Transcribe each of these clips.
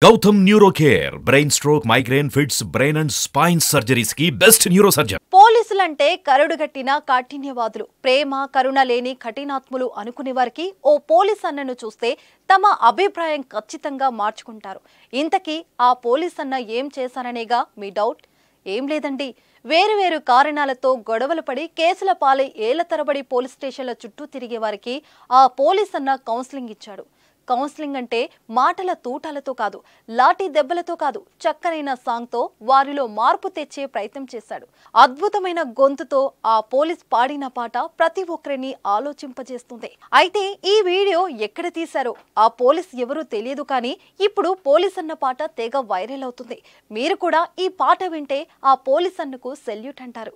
Gautam Neurocare, brain stroke, migraine, fits, brain and spine surgeries की best neurosurgeon. పోలీసులంటే కరుడుగట్టిన కాఠిన్యవాదులు, ప్రేమ కరుణ లేని కఠినాత్ములు అనుకునే వారికి ఓ పోలీస్ అన్నను చూస్తే తమ అభిప్రాయం ఖచ్చితంగా మార్చుకుంటారు. ఇంతకీ ఆ పోలీస్ అన్న ఏం చేశారనేగా మీ డౌట్? ఏం లేదండి, వేరు కారణాలతో గొడవలు పడి కేసుల పాలై ఏళ్ల తరబడి పోలీస్ స్టేషన్ల చుట్టూ తిరిగే వారికి ఆ పోలీస్ అన్న కౌన్సిలింగ్ ఇచ్చాడు. కౌన్సిలింగ్ అంటే మాటల తూటాలతో కాదు, లాఠీ దెబ్బలతో కాదు, చక్కనైన సాంగ్తో వారిలో మార్పు తెచ్చే ప్రయత్నం చేశాడు. అద్భుతమైన గొంతుతో ఆ పోలీస్ పాడిన పాట ప్రతి ఒక్కరిని ఆలోచింపజేస్తుంది. అయితే ఈ వీడియో ఎక్కడ తీశారో, ఆ పోలీస్ ఎవరూ తెలియదు, కానీ ఇప్పుడు పోలీస్ అన్న పాట తెగ వైరల్ అవుతుంది. మీరు కూడా ఈ పాట వింటే ఆ పోలీస్ అన్నకు సెల్యూట్ అంటారు.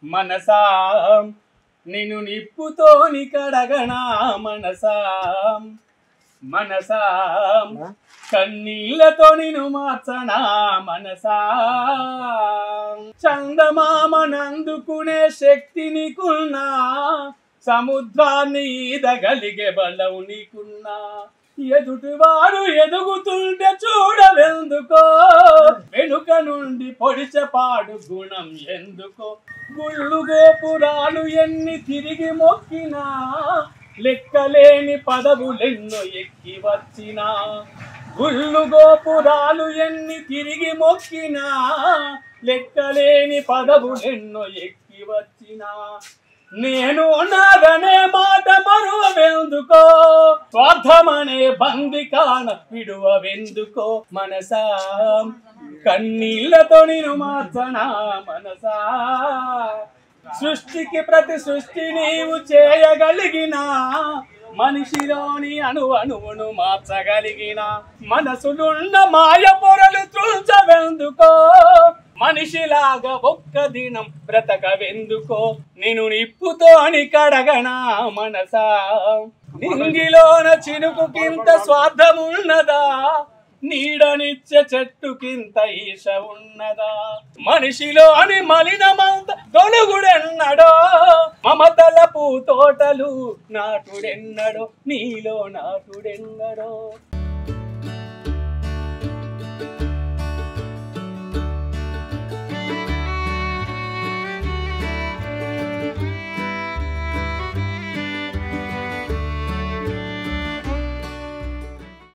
మనసా నిన్ను నిప్పుతోని కడగనా మనసా, మనసా కన్నీళ్లతో నిన్ను మార్చనా మనసా, చందమామనందుకునే శక్తి నీకున్నా, సముద్రాన్ని ఈదగలిగే బలవు నీకున్నా, ఎదుటివాడు ఎదుగుతుంటే చూడవెందుకో, వెనుక నుండి పొడిచపాడు గుణం ఎందుకో, గుళ్ళు గోపురాలు ఎన్ని తిరిగి మొక్కినా, లెక్కలేని పదవులెన్నో ఎక్కి వచ్చినా, గుళ్ళు గోపురాలు ఎన్ని తిరిగి మొక్కినా, లెక్కలేని పదవులెన్నో ఎక్కి వచ్చినా, నేను నాదనే మాట మరువెందుకో, స్వార్థమనే బందికాన విడువెందుకో, మనసా కన్నీళ్లతో నిన్ను మార్చనా మనసా, సృష్టికి ప్రతి సృష్టి నీవు చేయగలిగిన, మనిషిలోని అణువును మార్చగలిగిన, మనసులున్న మాయ పొరలు త్రుంచవెందుకో, మనిషిలాగా ఒక్క దినం బ్రతకవెందుకో, నిన్ను నిప్పుతో అని కడగనా మనసా, నింగిలోన చినుకుకింత స్వార్థమున్నదా, నీడనిచ్చే చెట్టుకింత ఈశ ఉన్నదా, మనిషిలోని మలినమంత తొలుగుడెన్నడో, మమతల పూతోటలు నాటుడెన్నడో, నీలో నాటుడెన్నడో.